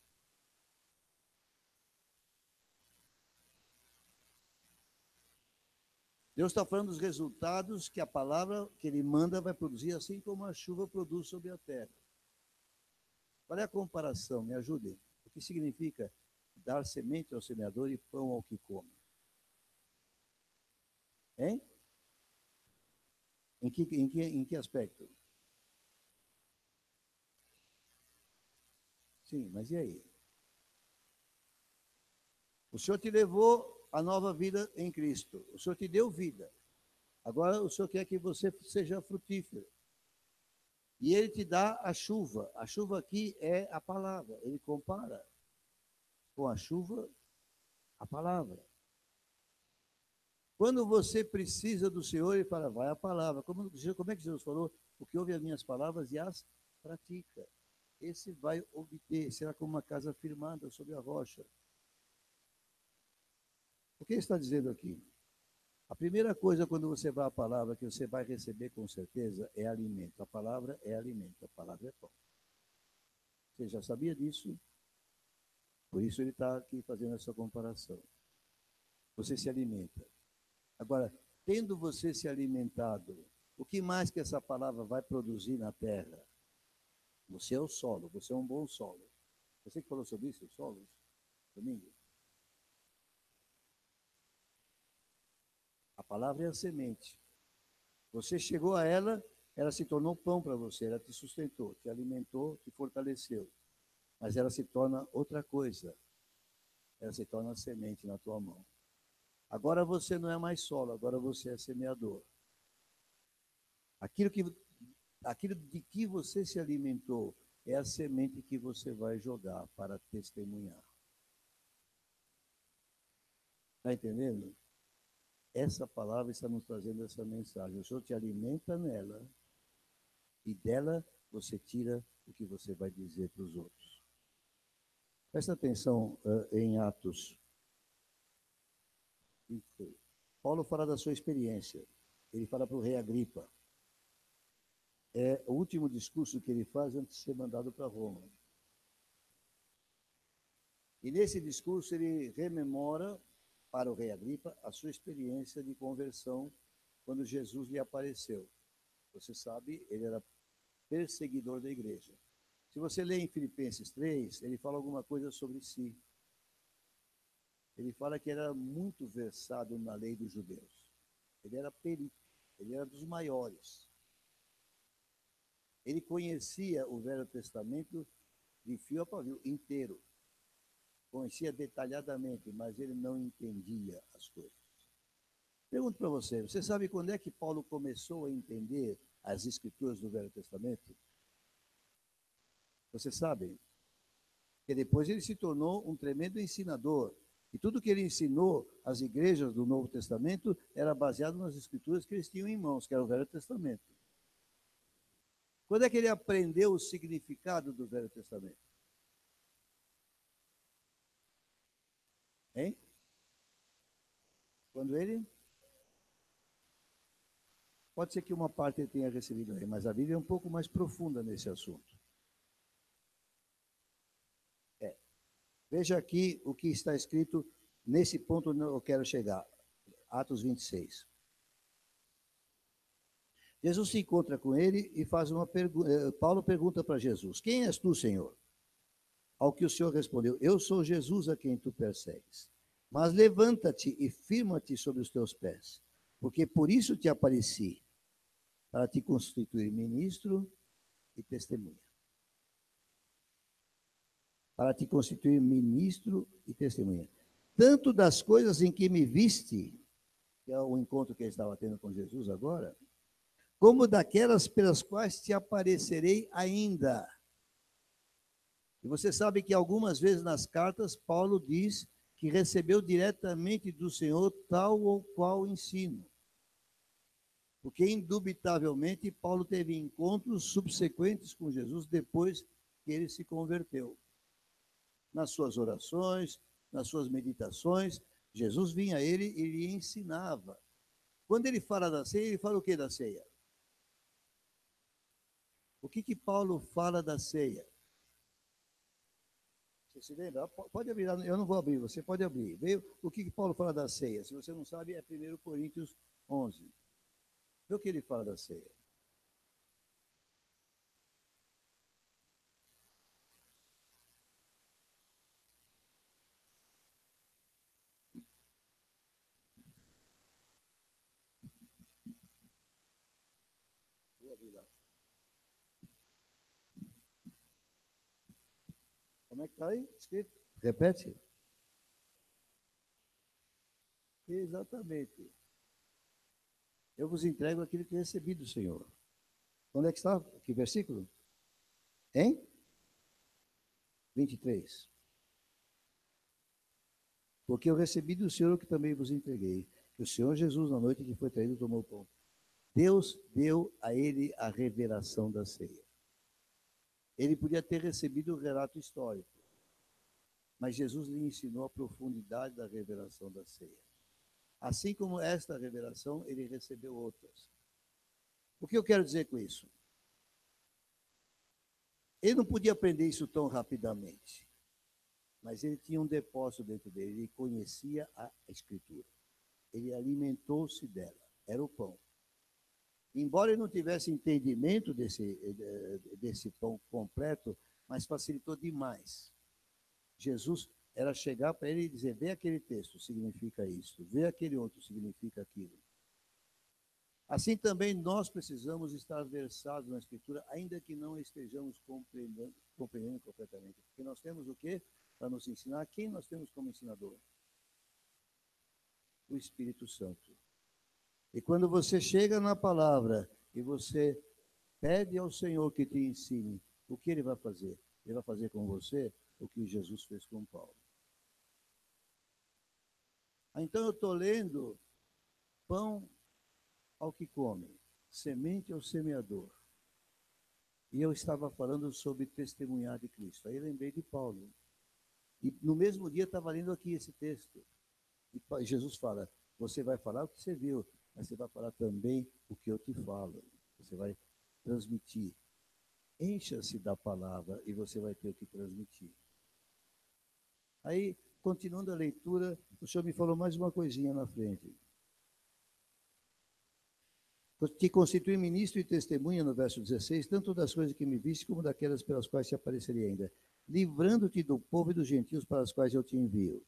Deus está falando dos resultados que a palavra que ele manda vai produzir, assim como a chuva produz sobre a terra. Qual é a comparação? Me ajude. O que significa dar semente ao semeador e pão ao que come? Hein? Em que aspecto? Sim, mas e aí? O Senhor te levou à nova vida em Cristo. O Senhor te deu vida. Agora o Senhor quer que você seja frutífero. E Ele te dá a chuva. A chuva aqui é a palavra. Ele compara com a chuva a palavra. Quando você precisa do Senhor, Ele fala, vai a palavra. Como é que Jesus falou? O que ouve as minhas palavras e as pratica. Esse vai obter, será como uma casa firmada sobre a rocha. O que ele está dizendo aqui? A primeira coisa, quando você vai à palavra, que você vai receber com certeza, é alimento. A palavra é alimento, a palavra é pão. Você já sabia disso? Por isso ele está aqui fazendo essa comparação. Você se alimenta. Agora, tendo você se alimentado, o que mais que essa palavra vai produzir na terra? Você é o solo, você é um bom solo. Você que falou sobre isso, os solos, domingo? A palavra é a semente. Você chegou a ela, ela se tornou pão para você, ela te sustentou, te alimentou, te fortaleceu. Mas ela se torna outra coisa. Ela se torna semente na tua mão. Agora você não é mais solo, agora você é semeador. Aquilo de que você se alimentou é a semente que você vai jogar para testemunhar. Está entendendo? Essa palavra está nos trazendo essa mensagem. O Senhor te alimenta nela e dela você tira o que você vai dizer para os outros. Presta atenção em Atos. Paulo fala da sua experiência. Ele fala para o rei Agripa. É o último discurso que ele faz antes de ser mandado para Roma. E nesse discurso ele rememora para o rei Agripa a sua experiência de conversão quando Jesus lhe apareceu. Você sabe, ele era perseguidor da igreja. Se você ler em Filipenses 3, ele fala alguma coisa sobre si. Ele fala que era muito versado na lei dos judeus. Ele era perito, ele era dos maiores. Ele conhecia o Velho Testamento de fio a pavio, inteiro. conhecia detalhadamente, mas ele não entendia as coisas. Pergunto para você, você sabe quando é que Paulo começou a entender as escrituras do Velho Testamento? Você sabe? Que depois ele se tornou um tremendo ensinador. E tudo que ele ensinou às igrejas do Novo Testamento era baseado nas escrituras que eles tinham em mãos, que era o Velho Testamento. Quando é que ele aprendeu o significado do Velho Testamento? Hein? Quando ele... Pode ser que uma parte ele tenha recebido aí, mas a Bíblia é um pouco mais profunda nesse assunto. Veja aqui o que está escrito nesse ponto onde eu quero chegar. Atos 26. Jesus se encontra com ele e faz uma pergunta. Paulo pergunta para Jesus: quem és tu, Senhor? Ao que o Senhor respondeu: eu sou Jesus a quem tu persegues. Mas levanta-te e firma-te sobre os teus pés, porque por isso te apareci, para te constituir ministro e testemunha. Para te constituir ministro e testemunha. Tanto das coisas em que me viste, que é o encontro que ele estava tendo com Jesus agora, como daquelas pelas quais te aparecerei ainda. E você sabe que algumas vezes nas cartas, Paulo diz que recebeu diretamente do Senhor tal ou qual ensino. Porque, indubitavelmente, Paulo teve encontros subsequentes com Jesus depois que ele se converteu. Nas suas orações, nas suas meditações, Jesus vinha a ele e lhe ensinava. Quando ele fala da ceia, ele fala o que da ceia? O que Paulo fala da ceia? Você se lembra? Pode abrir, eu não vou abrir, você pode abrir. Veio o que Paulo fala da ceia? Se você não sabe, é 1 Coríntios 11. Vê o que ele fala da ceia. Vou abrir lá. Como é que está aí? Escrito? Repete. Exatamente. Eu vos entrego aquilo que recebi do Senhor. Onde é que está? Que versículo? Hein? 23. Porque eu recebi do Senhor o que também vos entreguei. Que o Senhor Jesus, na noite que foi traído, tomou o pão. Deus deu a ele a revelação da ceia. Ele podia ter recebido o relato histórico, mas Jesus lhe ensinou a profundidade da revelação da ceia. Assim como esta revelação, ele recebeu outras. O que eu quero dizer com isso? Ele não podia aprender isso tão rapidamente, mas ele tinha um depósito dentro dele, ele conhecia a Escritura. Ele alimentou-se dela, era o pão. Embora ele não tivesse entendimento desse pão completo, mas facilitou demais. Jesus era chegar para ele e dizer: vê aquele texto, significa isso, vê aquele outro, significa aquilo. Assim também nós precisamos estar versados na Escritura, ainda que não estejamos compreendendo completamente. Porque nós temos o quê? Para nos ensinar. Quem nós temos como ensinador? O Espírito Santo. E quando você chega na palavra e você pede ao Senhor que te ensine, o que ele vai fazer? Ele vai fazer com você o que Jesus fez com Paulo. Então eu estou lendo pão ao que come, semente ao semeador. E eu estava falando sobre testemunhar de Cristo. Aí lembrei de Paulo. E no mesmo dia estava lendo aqui esse texto. E Jesus fala: você vai falar o que você viu, mas você vai falar também o que eu te falo. Você vai transmitir. Encha-se da palavra e você vai ter o que transmitir. Aí, continuando a leitura, o senhor me falou mais uma coisinha na frente. Te constitui ministro e testemunha, no verso 16, tanto das coisas que me viste, como daquelas pelas quais te apareceria ainda, livrando-te do povo e dos gentios para os quais eu te envio,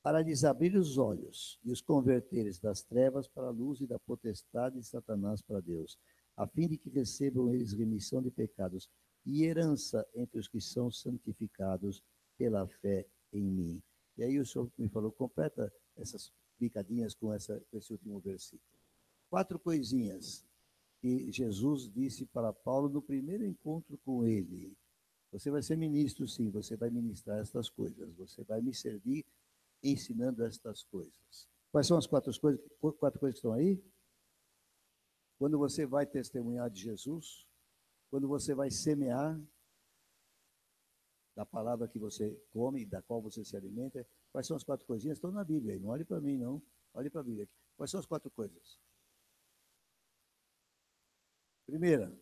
para lhes abrir os olhos e os converteres das trevas para a luz e da potestade de Satanás para Deus, a fim de que recebam eles remissão de pecados e herança entre os que são santificados pela fé em mim. E aí o senhor me falou, completa essas picadinhas com esse último versículo. 4 coisinhas que Jesus disse para Paulo no primeiro encontro com ele. Você vai ser ministro, sim, você vai ministrar estas coisas, você vai me servir ensinando estas coisas. Quais são as 4 coisas que estão aí? Quando você vai testemunhar de Jesus, quando você vai semear da palavra que você come, da qual você se alimenta, quais são as 4 coisinhas? Estão na Bíblia, não olhe para mim, não. Olhe para a Bíblia. Quais são as 4 coisas? Primeira,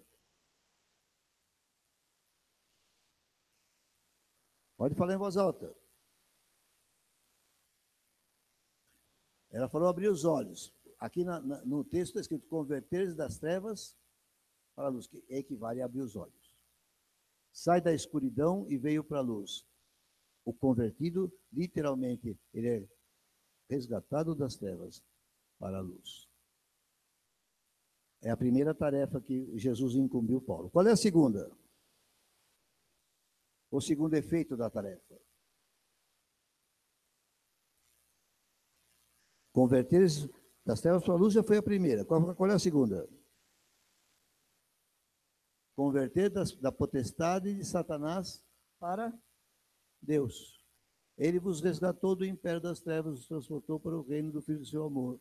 pode falar em voz alta. Ela falou abrir os olhos. Aqui no texto está escrito converter das trevas para a luz, que equivale a abrir os olhos. Sai da escuridão e veio para a luz. O convertido, literalmente, ele é resgatado das trevas para a luz. É a primeira tarefa que Jesus incumbiu Paulo. Qual é a segunda? O segundo efeito da tarefa. Converter das trevas para a luz já foi a primeira. Qual é a segunda? Converter da potestade de Satanás para Deus. Ele vos resgatou do império das trevas, os transportou para o reino do Filho do seu amor.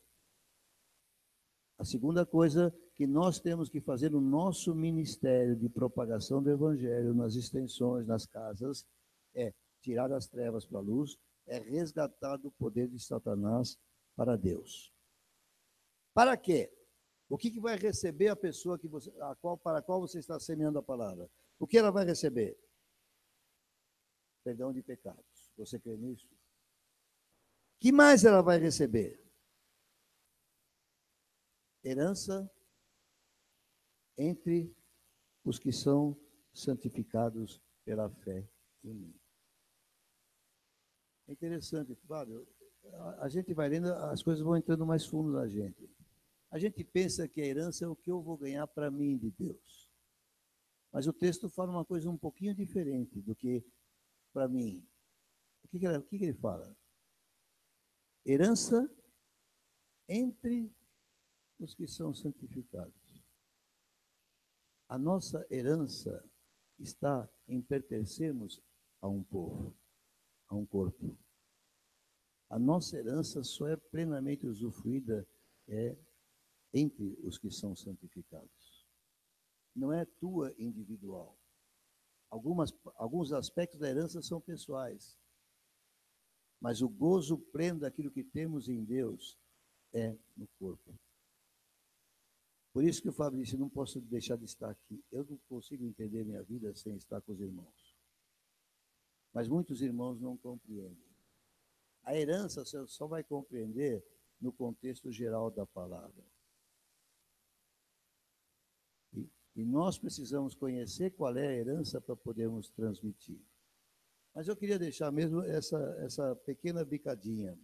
A segunda coisa que nós temos que fazer no nosso ministério de propagação do Evangelho, nas extensões, nas casas, é tirar as trevas para a luz, é resgatar do poder de Satanás para Deus. Para quê? O que vai receber a pessoa para a qual você está semeando a palavra? O que ela vai receber? Perdão de pecados. Você crê nisso? O que mais ela vai receber? Herança entre os que são santificados pela fé em mim. É interessante, Fábio. A gente vai lendo, as coisas vão entrando mais fundo na gente. A gente pensa que a herança é o que eu vou ganhar para mim de Deus. Mas o texto fala uma coisa um pouquinho diferente do que para mim. O que ele fala? Herança entre os que são santificados. A nossa herança está em pertencermos a um povo, a um corpo. A nossa herança só é plenamente usufruída entre os que são santificados. Não é tua individual. Alguns aspectos da herança são pessoais. Mas o gozo pleno daquilo que temos em Deus é no corpo. Por isso que o Fábio disse, não posso deixar de estar aqui. Eu não consigo entender minha vida sem estar com os irmãos. Mas muitos irmãos não compreendem. A herança você só vai compreender no contexto geral da palavra. E nós precisamos conhecer qual é a herança para podermos transmitir. Mas eu queria deixar mesmo essa pequena bicadinha.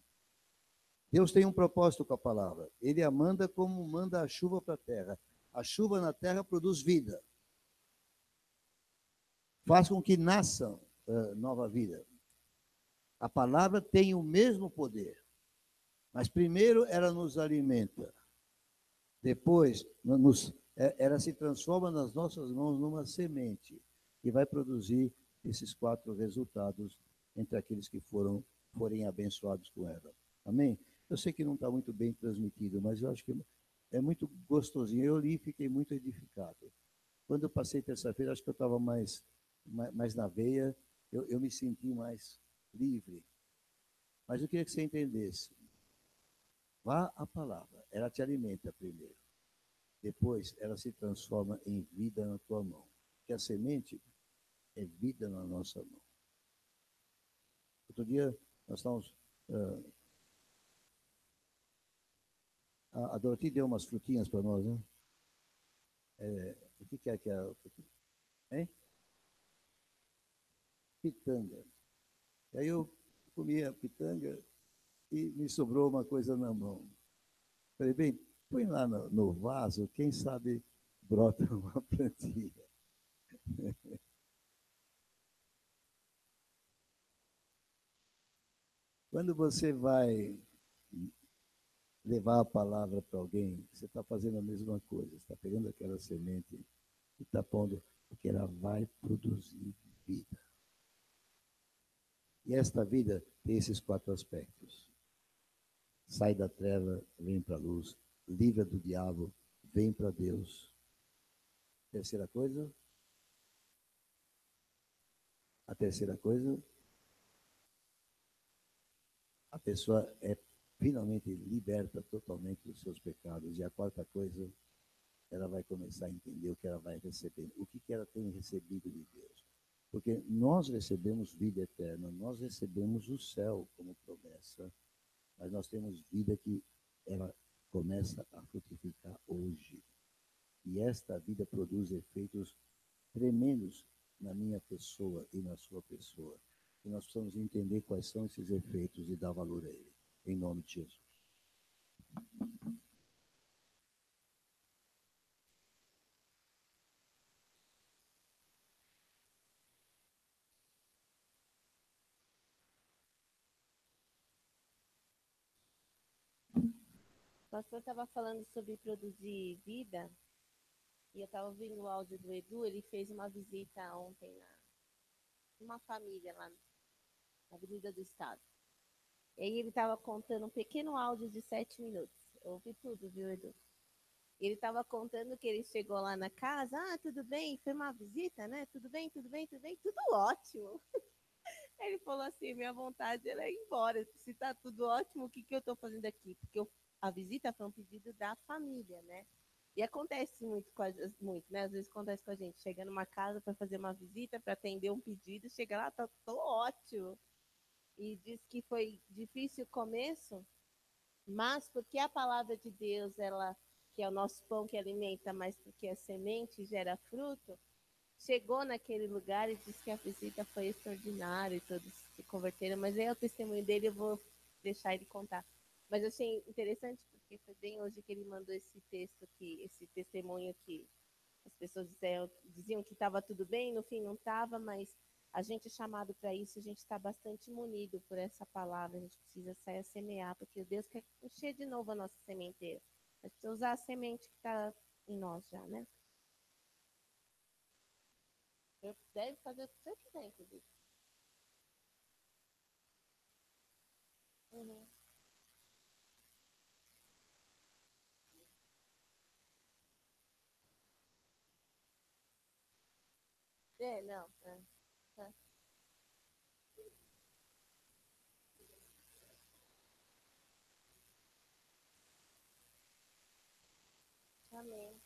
Deus tem um propósito com a palavra. Ele a manda como manda a chuva para a terra. A chuva na terra produz vida. Faz com que nasça nova vida. A palavra tem o mesmo poder. Mas primeiro ela nos alimenta. Depois ela se transforma nas nossas mãos numa semente que vai produzir esses 4 resultados entre aqueles que forem abençoados com ela. Amém? Eu sei que não está muito bem transmitido, mas eu acho que é muito gostosinho. Eu li e fiquei muito edificado. Quando eu passei terça-feira, acho que eu estava mais na veia, eu me senti mais livre. Mas eu queria que você entendesse. Vá à palavra, ela te alimenta primeiro. Depois, ela se transforma em vida na tua mão. Porque a semente é vida na nossa mão. Outro dia, nós estávamos... a Dorothy deu umas frutinhas para nós, né? O que é que é? Hein? Pitanga. E aí eu comi a pitanga e me sobrou uma coisa na mão. Falei, bem, põe lá no vaso, quem sabe brota uma plantinha. Quando você vai levar a palavra para alguém, você está fazendo a mesma coisa. Você está pegando aquela semente e está pondo, porque ela vai produzir vida. E esta vida tem esses 4 aspectos. Sai da treva, vem para a luz. Livra do diabo, vem para Deus. Terceira coisa. A terceira coisa, a pessoa é finalmente liberta totalmente dos seus pecados. E a quarta coisa, ela vai começar a entender o que ela vai receber, o que ela tem recebido de Deus. Porque nós recebemos vida eterna, nós recebemos o céu como promessa, mas nós temos vida que ela começa a frutificar hoje. E esta vida produz efeitos tremendos na minha pessoa e na sua pessoa. E nós precisamos entender quais são esses efeitos e dar valor a ele. Em nome de Jesus. O pastor estava falando sobre produzir vida, e eu estava ouvindo o áudio do Edu. Ele fez uma visita ontem numa família lá na Avenida do Estado. E aí ele estava contando um pequeno áudio de 7 minutos. Eu ouvi tudo, viu, Edu? Ele estava contando que ele chegou lá na casa. Ah, tudo bem? Foi uma visita, né? Tudo bem, tudo bem, tudo bem? Tudo ótimo. Ele falou assim, minha vontade era ir embora. Se tá tudo ótimo, o que eu estou fazendo aqui? Porque a visita foi um pedido da família, né? E acontece muito, né? Às vezes acontece com a gente. Chega numa casa para fazer uma visita, para atender um pedido, chega lá, tá tudo ótimo. E diz que foi difícil o começo, mas porque a palavra de Deus, ela, que é o nosso pão que alimenta, mas porque a semente gera fruto, chegou naquele lugar e disse que a visita foi extraordinária e todos se converteram. Mas aí é o testemunho dele, eu vou deixar ele contar. Mas eu achei interessante porque foi bem hoje que ele mandou esse texto aqui, esse testemunho que as pessoas diziam que estava tudo bem, no fim não estava, mas a gente é chamado para isso, a gente está bastante munido por essa palavra, a gente precisa sair a semear, porque Deus quer encher de novo a nossa sementeira. A gente precisa usar a semente que está em nós já, né? Eu deve fazer o que você quiser, inclusive. Uhum. É, não. É, tá. Amém.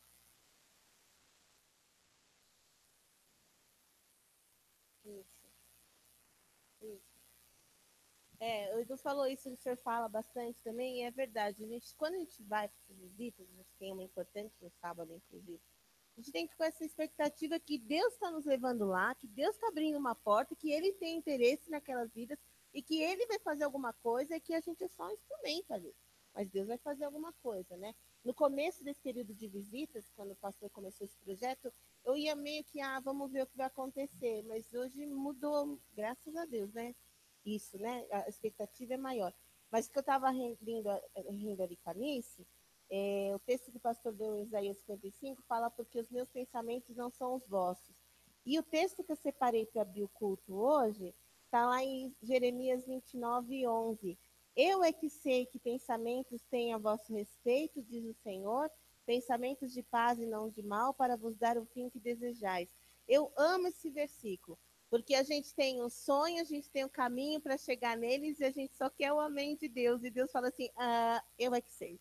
Isso, isso. É, o Edu falou isso, o senhor fala bastante também, e é verdade. Quando a gente vai para essas visitas, a gente tem uma importante no sábado, inclusive. A gente tem que ir com essa expectativa que Deus está nos levando lá, que Deus está abrindo uma porta, que Ele tem interesse naquelas vidas e que Ele vai fazer alguma coisa e que a gente é só um instrumento ali. Mas Deus vai fazer alguma coisa, né? No começo desse período de visitas, quando o pastor começou esse projeto, eu ia meio que, vamos ver o que vai acontecer. Mas hoje mudou, graças a Deus, né? Isso, né? A expectativa é maior. Mas o que eu estava rindo ali com a Nice, o texto que o pastor deu em Isaías 55 fala porque os meus pensamentos não são os vossos. E o texto que eu separei para abrir o culto hoje está lá em Jeremias 29, 11. Eu é que sei que pensamentos têm a vosso respeito, diz o Senhor, pensamentos de paz e não de mal, para vos dar o fim que desejais. Eu amo esse versículo, porque a gente tem um sonho, a gente tem um caminho para chegar neles e a gente só quer o amém de Deus. E Deus fala assim: eu é que sei.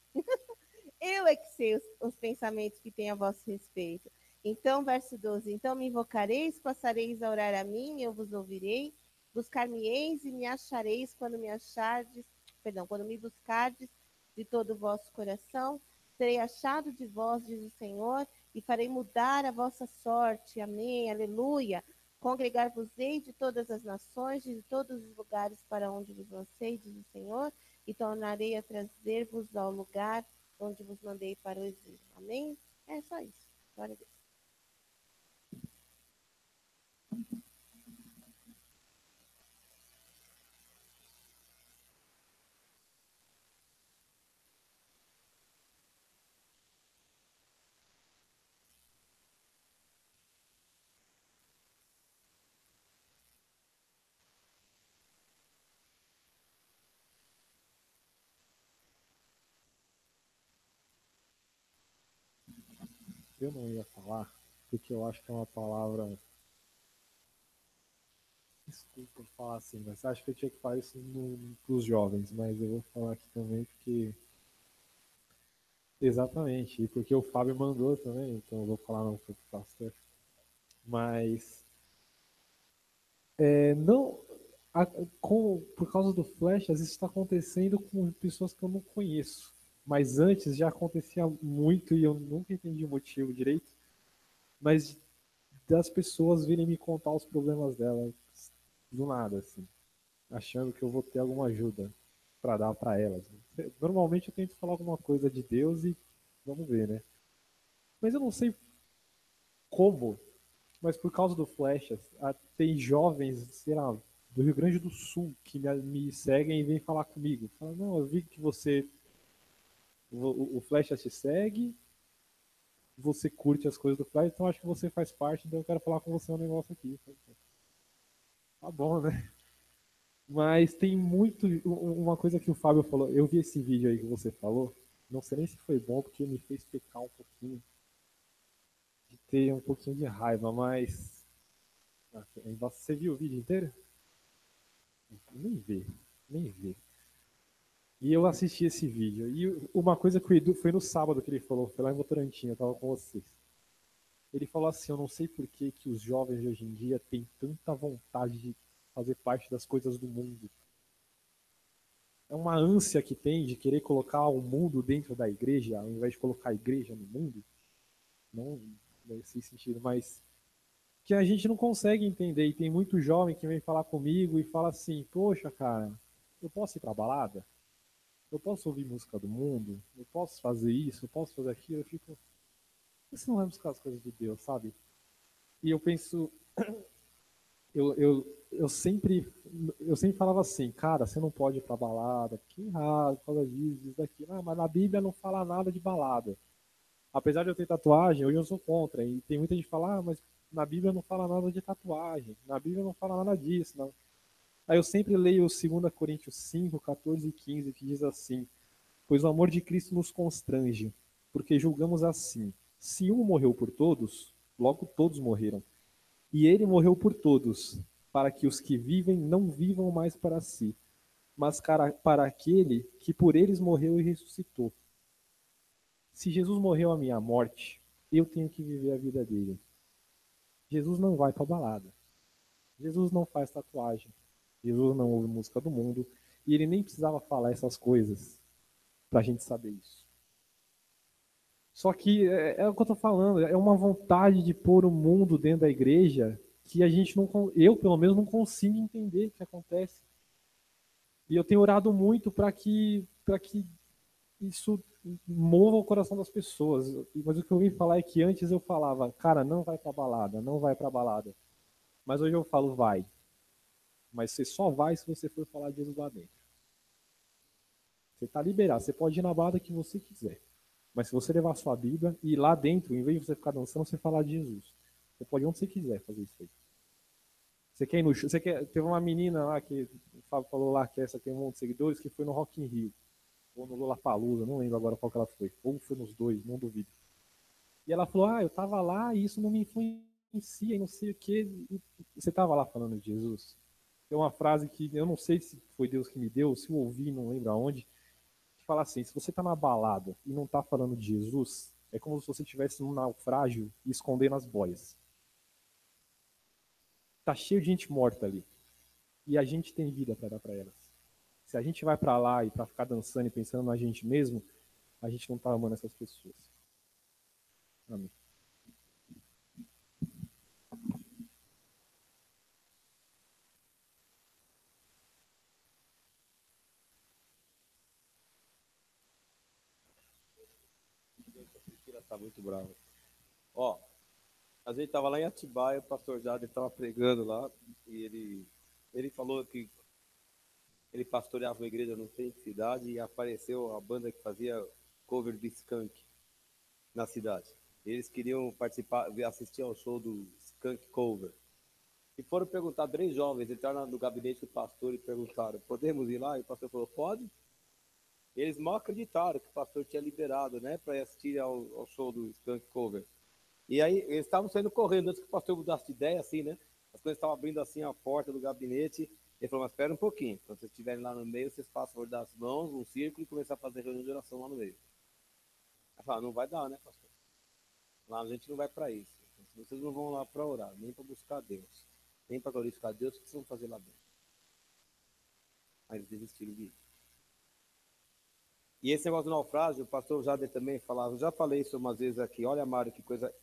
Eu é que sei os pensamentos que tenho a vosso respeito. Então, verso 12: Então me invocareis, passareis a orar a mim, eu vos ouvirei. Buscar-me-eis e me achareis quando me achardes, perdão, quando me buscardes de todo o vosso coração. Serei achado de vós, diz o Senhor, e farei mudar a vossa sorte. Amém, aleluia. Congregar-vos-ei de todas as nações, de todos os lugares para onde vos lancei, diz o Senhor, e tornarei a trazer-vos ao lugar onde vos mandei para o exílio. Amém? É só isso. Glória a Deus. eu não ia falar, porque eu acho que é uma palavra. Desculpa falar assim, mas acho que eu tinha que falar isso para os jovens, mas eu vou falar aqui também porque. Exatamente, e porque o Fábio mandou também, então eu vou falar não para o pastor. Mas. Não. Por causa do Flash, às vezes está acontecendo com pessoas que eu não conheço. Mas antes já acontecia muito e eu nunca entendi o motivo direito. Mas das pessoas virem me contar os problemas delas do nada, assim, achando que eu vou ter alguma ajuda para dar para elas. Normalmente eu tento falar alguma coisa de Deus e vamos ver, né? Mas eu não sei como, mas por causa do Flechas, tem jovens, sei lá, do Rio Grande do Sul que me seguem e vêm falar comigo. Falam, não, eu vi que o Flechas te segue, você curte as coisas do Flash, então acho que você faz parte, então eu quero falar com você um negócio aqui. Tá bom, né? Mas tem muito. Uma coisa que o Fábio falou, eu vi esse vídeo aí que você falou, não sei nem se foi bom, porque me fez pecar um pouquinho, de ter um pouquinho de raiva, mas. Você viu o vídeo inteiro? Nem vê, nem vê. E eu assisti esse vídeo. E uma coisa que o Edu foi no sábado que ele falou, foi lá em Votorantim, eu tava com vocês. Ele falou assim: eu não sei por que os jovens de hoje em dia têm tanta vontade de fazer parte das coisas do mundo. É uma ânsia que tem de querer colocar o mundo dentro da igreja, ao invés de colocar a igreja no mundo. Não nesse sentido, mas que a gente não consegue entender. E tem muito jovem que vem falar comigo e fala assim: poxa, cara, eu posso ir pra balada? Eu posso ouvir música do mundo? Eu posso fazer isso? Eu posso fazer aquilo? Eu fico. Você não vai buscar as coisas de Deus, sabe? E eu penso. Eu sempre falava assim, cara, você não pode ir pra balada, que errado, por causa disso, isso daqui. Ah, mas na Bíblia não fala nada de balada. Apesar de eu ter tatuagem, hoje eu sou contra. E tem muita gente que fala, ah, mas na Bíblia não fala nada de tatuagem. Na Bíblia não fala nada disso. Não. Aí eu sempre leio 2 Coríntios 5, 14 e 15, que diz assim: pois o amor de Cristo nos constrange, porque julgamos assim: se um morreu por todos, logo todos morreram. E ele morreu por todos, para que os que vivem não vivam mais para si, mas para aquele que por eles morreu e ressuscitou. Se Jesus morreu a minha morte, eu tenho que viver a vida dele. Jesus não vai para balada. Jesus não faz tatuagem. Jesus não ouve música do mundo. E ele nem precisava falar essas coisas para a gente saber isso. Só que é o que eu estou falando, é uma vontade de pôr o mundo dentro da igreja que a gente não, eu pelo menos não consigo entender o que acontece. E eu tenho orado muito para que isso mova o coração das pessoas. Mas o que eu vim falar é que antes eu falava, cara, não vai pra balada, não vai pra balada. Mas hoje eu falo, vai. Mas você só vai se você for falar de Jesus lá dentro. Você tá liberado, você pode ir na balada que você quiser. Mas se você levar a sua Bíblia e lá dentro, em vez de você ficar dançando, você falar de Jesus. Você pode ir onde você quiser fazer isso aí. Você quer ir no show? Teve uma menina lá que o Fábio falou lá que essa tem um monte de seguidores que foi no Rock in Rio ou no Lollapalooza, não lembro agora qual que ela foi. Ou foi nos dois, não duvido. E ela falou, eu tava lá e isso não me influencia e não sei o que. Você tava lá falando de Jesus? Tem uma frase que eu não sei se foi Deus que me deu, se eu ouvi, não lembro aonde, que fala assim, se você tá na balada e não tá falando de Jesus, é como se você estivesse num naufrágio e escondendo as boias. Tá cheio de gente morta ali. E a gente tem vida para dar para elas. Se a gente vai para lá e para ficar dançando e pensando na gente mesmo, a gente não tá amando essas pessoas. Amém. Tá muito bravo. Ó, a gente tava lá em Atibaia, o pastor Jade estava pregando lá e ele falou que ele pastoreava uma igreja no centro de cidade e apareceu a banda que fazia cover do Skank na cidade. Eles queriam participar, assistir ao show do Skank Cover. E foram perguntar, 3 jovens entraram no gabinete do pastor e perguntaram, podemos ir lá? E o pastor falou, pode. Eles mal acreditaram que o pastor tinha liberado, né, para assistir ao show do Skank Cover. E aí eles estavam saindo correndo, antes que o pastor mudasse de ideia, assim, né? As coisas estavam abrindo assim a porta do gabinete. Ele falou, mas espera um pouquinho. Quando vocês estiverem lá no meio, vocês façam dar as mãos, um círculo e começar a fazer reunião de oração lá no meio. Ela falou, não vai dar, né, pastor? Lá a gente não vai para isso. Vocês não vão lá para orar, nem para buscar Deus, nem para glorificar Deus, o que vocês vão fazer lá dentro? Aí eles desistiram de ir. E esse negócio do naufrágio, o pastor Jader também falava, eu já falei isso umas vezes aqui, olha, Mário, que coisa,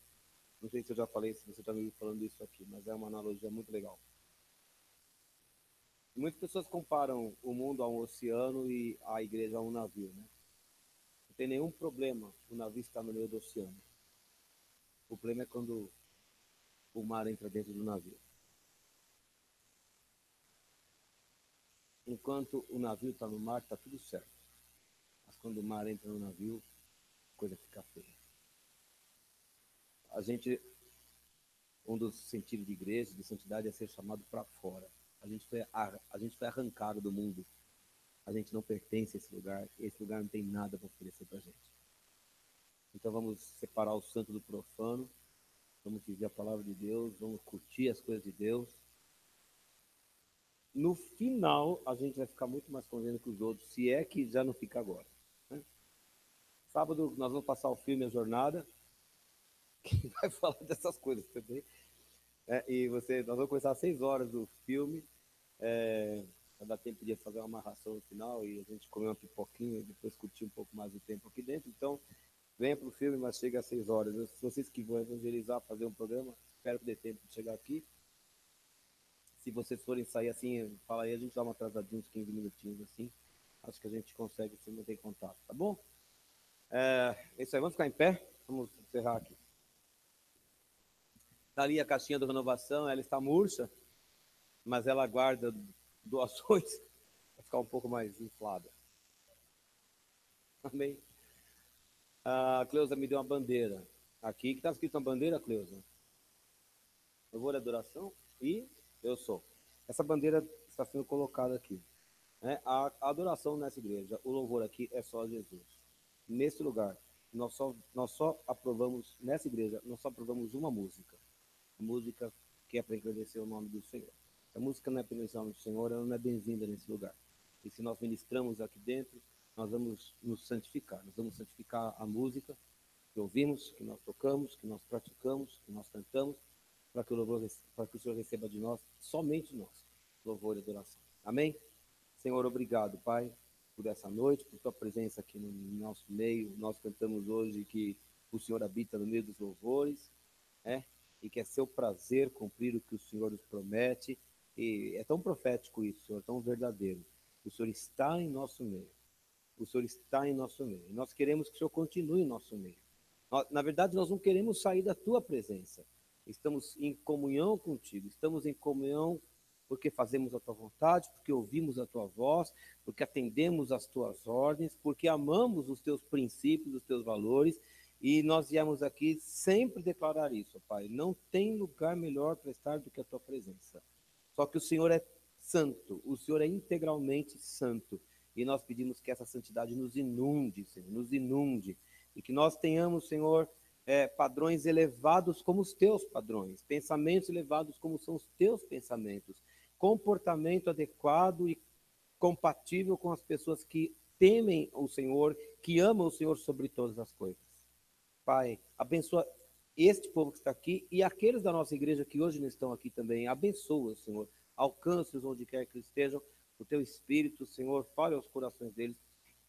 não sei se eu já falei, se você já me viu falando isso aqui, mas é uma analogia muito legal. Muitas pessoas comparam o mundo a um oceano e a igreja a um navio, né? Não tem nenhum problema o navio estar no meio do oceano. O problema é quando o mar entra dentro do navio. Enquanto o navio está no mar, está tudo certo. Mas quando o mar entra no navio, a coisa fica feia. Um dos sentidos de igreja, de santidade, é ser chamado para fora. A gente foi arrancado do mundo. A gente não pertence a esse lugar. Esse lugar não tem nada para oferecer para a gente. Então vamos separar o santo do profano. Vamos viver a palavra de Deus. Vamos curtir as coisas de Deus. No final, a gente vai ficar muito mais contente que os outros, se é que já não fica agora. Né? Sábado nós vamos passar o filme A Jornada, que vai falar dessas coisas também. Nós vamos começar às 6 horas do filme. Vai dar tempo de fazer uma amarração no final e a gente comer uma pipoquinha e depois curtir um pouco mais o tempo aqui dentro. Então, venha para o filme, mas chega às 6 horas. Se vocês que vão evangelizar, fazer um programa, espero que dê tempo de chegar aqui. Se vocês forem sair assim, fala aí, a gente dá uma atrasadinha, uns 15 minutinhos assim. Acho que a gente consegue se manter em contato, tá bom? É isso aí, vamos ficar em pé? Vamos encerrar aqui. Está ali a caixinha do Renovação, ela está murcha, mas ela guarda doações para ficar um pouco mais inflada. Amém? A Cleusa me deu uma bandeira aqui. O que está escrito na bandeira, Cleusa? Louvor e adoração e eu sou. Essa bandeira está sendo colocada aqui. Né? A adoração nessa igreja, o louvor aqui é só Jesus. Nesse lugar, nós só aprovamos, nessa igreja, nós só aprovamos uma música. A música que é para engrandecer o nome do Senhor. Se a música não é para engrandecer o nome do Senhor, ela não é bem-vinda nesse lugar. E se nós ministramos aqui dentro, nós vamos nos santificar. Nós vamos santificar a música que ouvimos, que nós tocamos, que nós praticamos, que nós cantamos, para que o Senhor receba de nós, somente nós, louvor e adoração. Amém? Senhor, obrigado, Pai, por essa noite, por tua presença aqui no nosso meio. Nós cantamos hoje que o Senhor habita no meio dos louvores, né? E que é seu prazer cumprir o que o Senhor nos promete. E é tão profético isso, Senhor, tão verdadeiro. O Senhor está em nosso meio. O Senhor está em nosso meio. E nós queremos que o Senhor continue em nosso meio. Na verdade, nós não queremos sair da tua presença. Estamos em comunhão contigo. Estamos em comunhão porque fazemos a tua vontade, porque ouvimos a tua voz, porque atendemos às tuas ordens, porque amamos os teus princípios, os teus valores. E nós viemos aqui sempre declarar isso, Pai. Não tem lugar melhor para estar do que a tua presença. Só que o Senhor é santo, o Senhor é integralmente santo. E nós pedimos que essa santidade nos inunde, Senhor, nos inunde. E que nós tenhamos, Senhor, padrões elevados como os teus padrões, pensamentos elevados como são os teus pensamentos, comportamento adequado e compatível com as pessoas que temem o Senhor, que amam o Senhor sobre todas as coisas. Pai, abençoa este povo que está aqui e aqueles da nossa igreja que hoje não estão aqui também. Abençoa, Senhor. Alcance-os onde quer que estejam. O teu Espírito, Senhor, fale aos corações deles.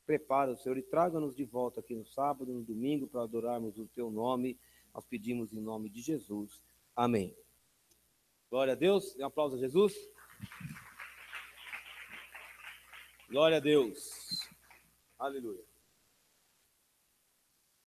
Prepara, Senhor, e traga-nos de volta aqui no sábado, no domingo, para adorarmos o teu nome. Nós pedimos em nome de Jesus. Amém. Glória a Deus. Um aplauso a Jesus. Glória a Deus. Aleluia.